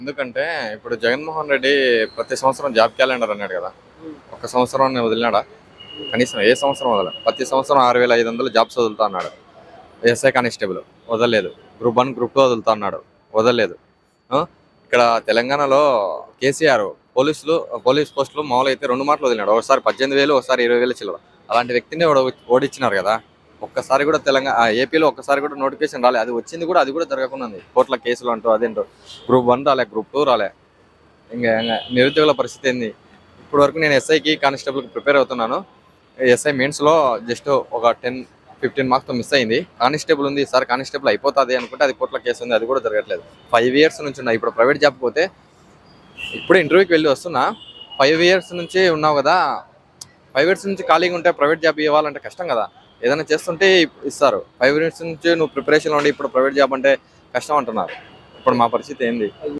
ఎందుకంటే ఇప్పుడు జగన్మోహన్ రెడ్డి ప్రతి సంవత్సరం జాబ్ క్యాలెండర్ అన్నాడు కదా. ఒక్క సంవత్సరం వదిలినాడా? కనీసం ఏ సంవత్సరం వదల. ప్రతి సంవత్సరం 6,500 జాబ్స్ వదులుతా అన్నాడు. ఎస్ఐ కానిస్టేబుల్ వదలలేదు. గ్రూప్ 1 గ్రూప్ 2 వదులుతా అన్నాడు, వదలలేదు. ఆ? ఇక్కడ తెలంగాణలో కేసీఆర్ పోలీస్ పోస్టులు మామూలు అయితే 2 మాటలు వదిలినాడు. ఒకసారి 18,000, ఒకసారి 20,000 చిల్లర. అలాంటి వ్యక్తిని ఓడించినారు కదా. ఒక్కసారి కూడా ఏపీలో ఒక్కసారి కూడా నోటిఫికేషన్ రాలే. అది వచ్చింది కూడా, అది కూడా జరగకుండా ఉంది. కోర్టుల కేసులు అంటూ అదేంటో గ్రూప్ 1 రాలే, గ్రూప్ 2 రాలే. ఇంకా నిరుద్యోగుల పరిస్థితి ఏంది? ఇప్పుడు వరకు నేను ఎస్ఐకి కానిస్టేబుల్కి ప్రిపేర్ అవుతున్నాను. ఎస్ఐ మెయిన్స్లో జస్ట్ ఒక 10-15 మార్క్స్తో మిస్ అయింది. కానిస్టేబుల్ ఉంది, సార్ కానిస్టేబుల్ అయిపోతుంది అనుకుంటే అది కోర్టుల కేసు ఉంది, అది కూడా జరగట్లేదు. 5 years నుంచి ఉన్నా. ఇప్పుడు ప్రైవేట్ జాబ్ పోతే ఇప్పుడే ఇంటర్వ్యూకి వెళ్ళి వస్తున్నా. 5 years నుంచి ఉన్నావు కదా, 5 years నుంచి ఖాళీగా ఉంటే ప్రైవేట్ జాబ్ ఇవ్వాలంటే కష్టం కదా. ఏదైనా చేస్తుంటే ఇస్తారు. 5 years నుంచి నువ్వు ప్రిపరేషన్లో ఉండి ఇప్పుడు ప్రైవేట్ జాబ్ అంటే కష్టం అంటున్నారు. ఇప్పుడు మా పరిస్థితి ఏంది?